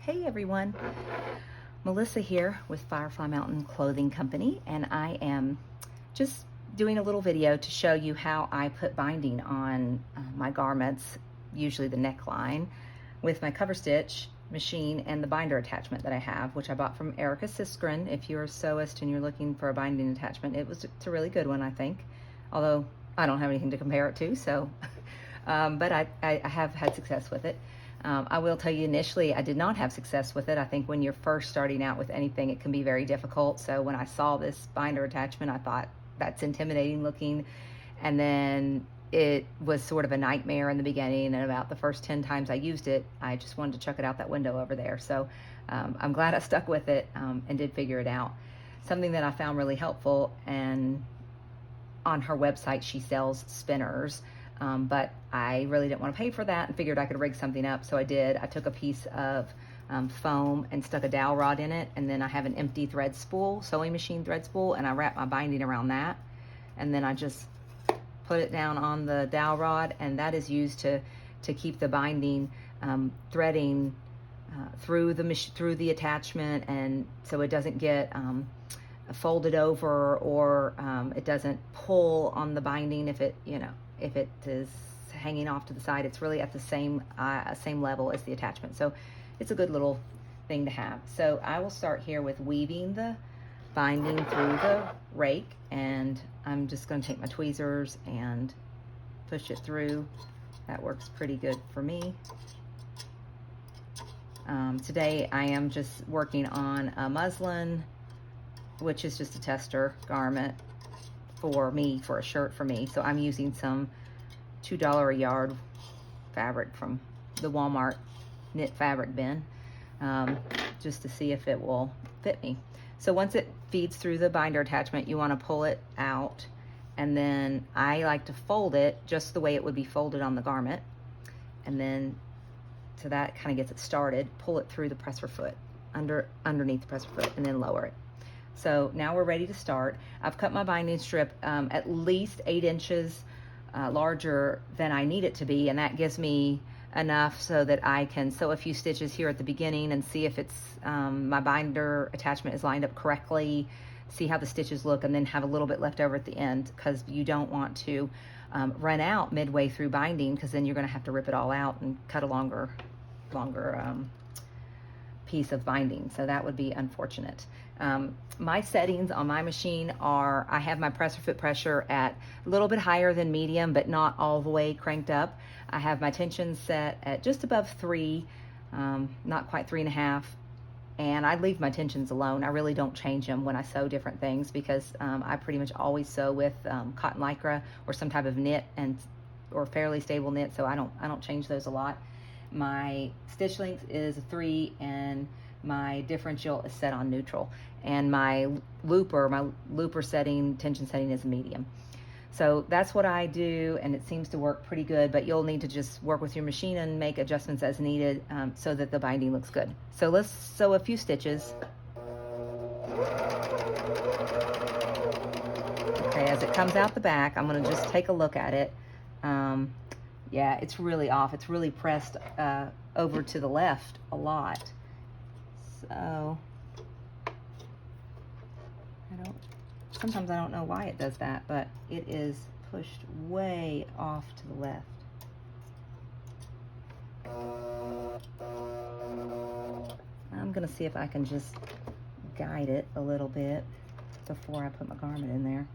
Hey everyone, Melissa here with Firefly Mountain Clothing Company, and I am just doing a little video to show you how I put binding on my garments, usually the neckline, with my Coverstitch machine and the binder attachment that I have, which I bought from Erica Siskren. If you're a sewist and you're looking for a binding attachment, it's a really good one, I think, although I don't have anything to compare it to, so but I have had success with it. I will tell you, initially I did not have success with it. I think when you're first starting out with anything, it can be very difficult. So when I saw this binder attachment, I thought that's intimidating looking, and then it was sort of a nightmare in the beginning, and about the first 10 times I used it, I just wanted to chuck it out that window over there. So I'm glad I stuck with it and did figure it out. Something that I found really helpful, and on her website she sells spinners, but I really didn't want to pay for that and figured I could rig something up, so I did. I took a piece of foam and stuck a dowel rod in it, and then I have an empty thread spool, sewing machine thread spool, and I wrap my binding around that, and then I just put it down on the dowel rod, and that is used to keep the binding threading through the attachment, and so it doesn't get folded over, or it doesn't pull on the binding if it is hanging off to the side. It's really at the same level as the attachment, so it's a good little thing to have. So I will start here with weaving the binding through the rake, and I'm just going to take my tweezers and push it through. That works pretty good for me. Today I am just working on a muslin, which is just a tester garment for me, for a shirt for me. So I'm using some $2 a yard fabric from the Walmart knit fabric bin, just to see if it will fit me. So once it feeds through the binder attachment, you want to pull it out, and then I like to fold it just the way it would be folded on the garment, and then so that kind of gets it started. Pull it through the presser foot, underneath the presser foot, and then lower it. So now we're ready to start. I've cut my binding strip at least 8 inches larger than I need it to be, and that gives me enough so that I can sew a few stitches here at the beginning and see if it's my binder attachment is lined up correctly, see how the stitches look, and then have a little bit left over at the end, because you don't want to run out midway through binding, because then you're going to have to rip it all out and cut a longer piece of binding, so that would be unfortunate. My settings on my machine are, I have my presser foot pressure at a little bit higher than medium, but not all the way cranked up. I have my tension set at just above 3, not quite 3.5, and I leave my tensions alone. I really don't change them when I sew different things, because I pretty much always sew with cotton lycra or some type of knit, or fairly stable knit, so I don't change those a lot. My stitch length is 3, and my differential is set on neutral, and my looper setting, tension setting, is medium. So that's what I do, and it seems to work pretty good, but you'll need to just work with your machine and make adjustments as needed, so that the binding looks good. So let's sew a few stitches. Okay, as it comes out the back, I'm going to just take a look at it. Yeah, it's really off. It's really pressed over to the left a lot. So sometimes I don't know why it does that, but it is pushed way off to the left. I'm gonna see if I can just guide it a little bit before I put my garment in there.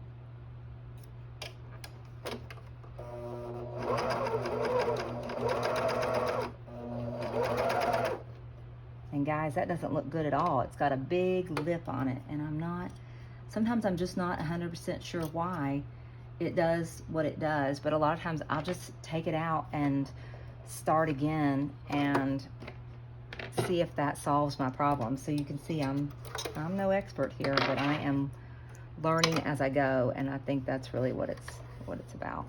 And guys, that doesn't look good at all. It's got a big lip on it, and sometimes I'm just not 100% sure why it does what it does, but a lot of times I'll just take it out and start again and see if that solves my problem. So you can see I'm no expert here, but I am learning as I go, and I think that's really what it's about.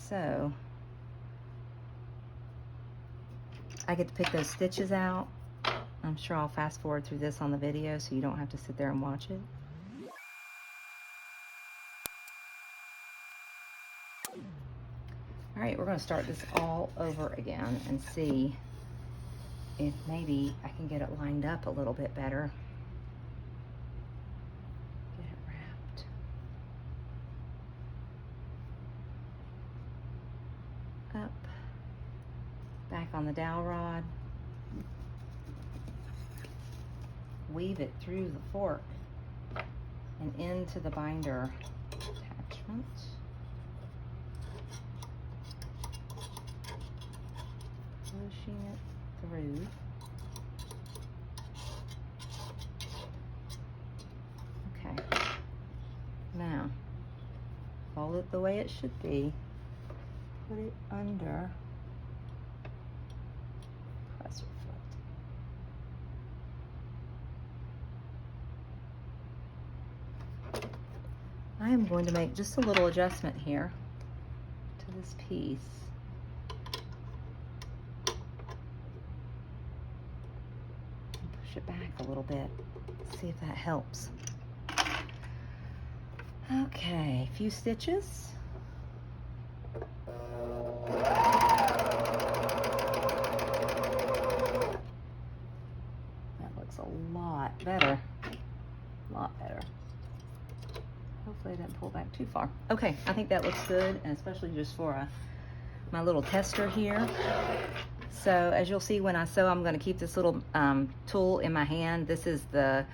So I get to pick those stitches out. I'm sure I'll fast forward through this on the video so you don't have to sit there and watch it. All right, we're going to start this all over again and see if maybe I can get it lined up a little bit better. Get it wrapped. Up. Back on the dowel rod. Weave it through the fork and into the binder attachment. Pushing it through. Okay. Now, fold it the way it should be. Put it under presser foot. I am going to make just a little adjustment here to this piece. Push it back a little bit, see if that helps. Okay, a few stitches. That looks a lot better. A lot better. Hopefully I didn't pull back too far. Okay, I think that looks good, and especially just for my little tester here. So as you'll see when I sew, I'm going to keep this little tool in my hand. This is the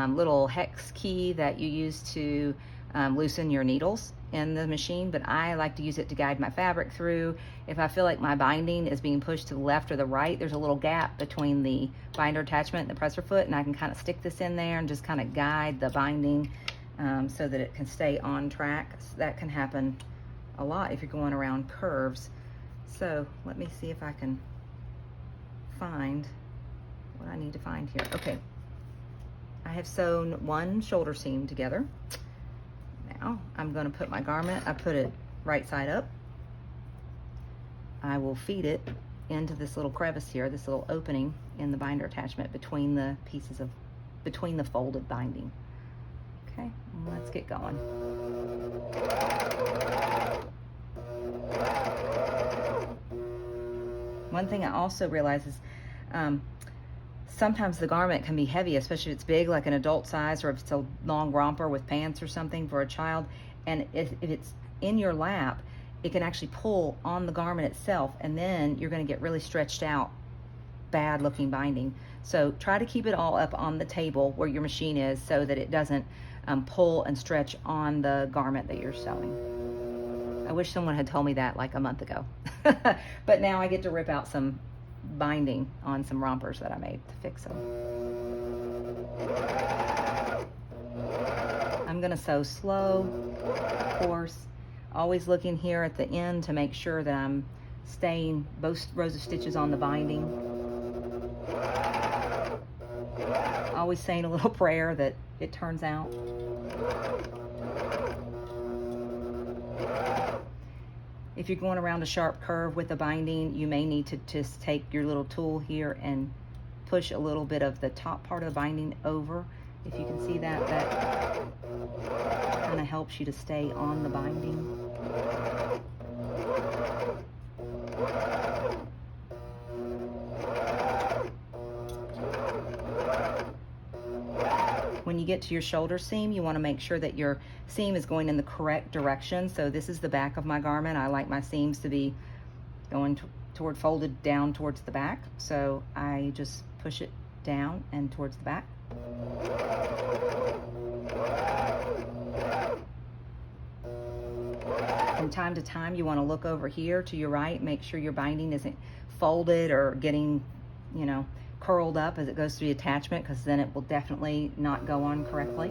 little hex key that you use to loosen your needles in the machine, but I like to use it to guide my fabric through. If I feel like my binding is being pushed to the left or the right, there's a little gap between the binder attachment and the presser foot, and I can kind of stick this in there and just kind of guide the binding so that it can stay on track. So that can happen a lot if you're going around curves. So let me see if I can find what I need to find here. Okay, I have sewn one shoulder seam together. Now I'm going to put my garment, I put it right side up. I will feed it into this little crevice here, this little opening in the binder attachment between the pieces of, between the folded binding. Okay, let's get going. One thing I also realize is sometimes the garment can be heavy, especially if it's big, like an adult size, or if it's a long romper with pants or something for a child. And if it's in your lap, it can actually pull on the garment itself, and then you're going to get really stretched out, bad looking binding. So try to keep it all up on the table where your machine is so that it doesn't pull and stretch on the garment that you're sewing. I wish someone had told me that like a month ago. But now I get to rip out some binding on some rompers that I made to fix them. I'm gonna sew slow, of course, always looking here at the end to make sure that I'm staying both rows of stitches on the binding. Always saying a little prayer that it turns out. If you're going around a sharp curve with the binding, you may need to just take your little tool here and push a little bit of the top part of the binding over. If you can see that, that kind of helps you to stay on the binding. When you get to your shoulder seam, you want to make sure that your seam is going in the correct direction. So this is the back of my garment. I like my seams to be going toward, folded down towards the back. So I just push it down and towards the back. From time to time, you want to look over here to your right, make sure your binding isn't folded or getting, you know, curled up as it goes through the attachment, because then it will definitely not go on correctly.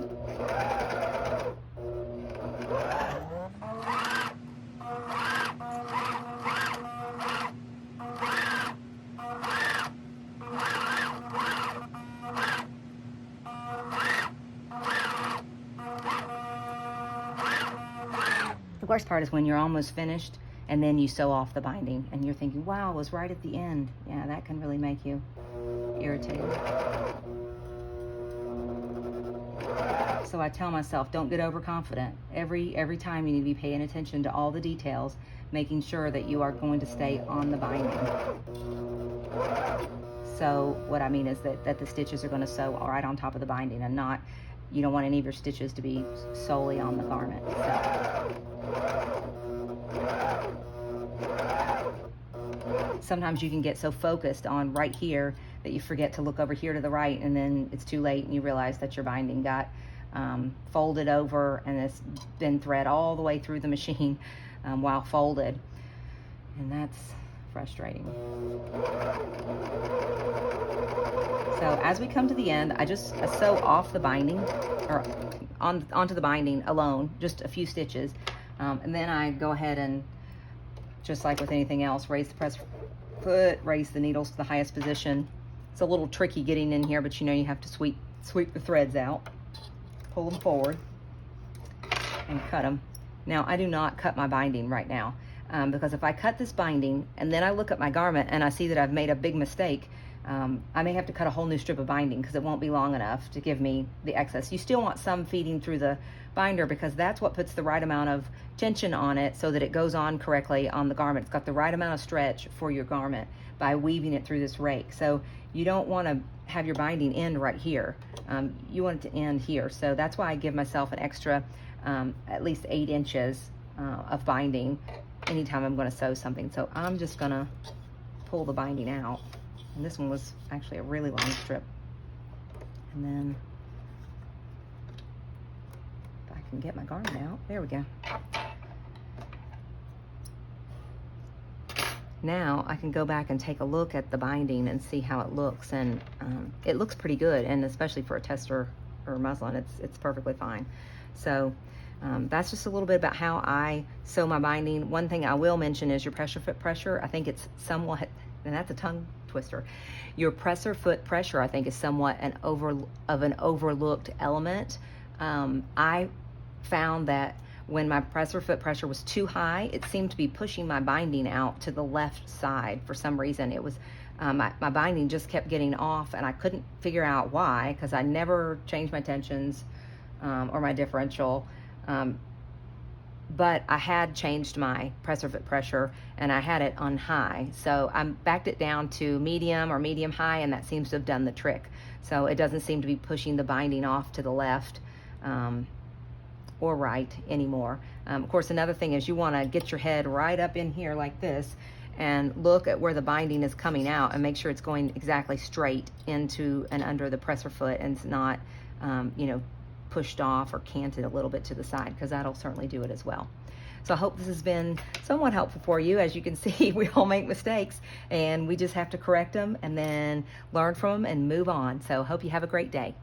The worst part is when you're almost finished and then you sew off the binding and you're thinking, wow, it was right at the end. Yeah, that can really make you irritated. So I tell myself, don't get overconfident. Every time you need to be paying attention to all the details, making sure that you are going to stay on the binding. So what I mean is that the stitches are going to sew right on top of the binding, and not, you don't want any of your stitches to be solely on the garment itself. Sometimes you can get so focused on right here that you forget to look over here to the right, and then it's too late and you realize that your binding got folded over and it's been thread all the way through the machine while folded, and that's frustrating. So as we come to the end, I sew off the binding, or onto the binding alone, just a few stitches, and then I go ahead and, just like with anything else, raise the press foot, raise the needles to the highest position. It's a little tricky getting in here, but you know you have to sweep the threads out, pull them forward, and cut them. Now I do not cut my binding right now, because if I cut this binding and then I look at my garment and I see that I've made a big mistake, I may have to cut a whole new strip of binding because it won't be long enough to give me the excess. You still want some feeding through the binder, because that's what puts the right amount of tension on it so that it goes on correctly on the garment. It's got the right amount of stretch for your garment by weaving it through this rake. So you don't want to have your binding end right here. You want it to end here. So that's why I give myself an extra at least 8 inches of binding anytime I'm going to sew something. So I'm just going to pull the binding out. And this one was actually a really long strip. And then if I can get my garment out, there we go. Now I can go back and take a look at the binding and see how it looks, and it looks pretty good, and especially for a tester or muslin, it's perfectly fine. So that's just a little bit about how I sew my binding. One thing I will mention is your presser foot pressure. I think it's somewhat, and that's a tongue twister. Your presser foot pressure, I think, is somewhat an overlooked element. I found that when my presser foot pressure was too high, it seemed to be pushing my binding out to the left side for some reason. It was my binding just kept getting off, and I couldn't figure out why, because I never changed my tensions or my differential. But I had changed my presser foot pressure, and I had it on high. So I backed it down to medium or medium high, and that seems to have done the trick. So it doesn't seem to be pushing the binding off to the left or right anymore. Of course, another thing is you want to get your head right up in here like this and look at where the binding is coming out and make sure it's going exactly straight into and under the presser foot, and it's not, you know, pushed off or canted a little bit to the side, because that'll certainly do it as well. So I hope this has been somewhat helpful for you. As you can see, we all make mistakes, and we just have to correct them and then learn from them and move on. So hope you have a great day.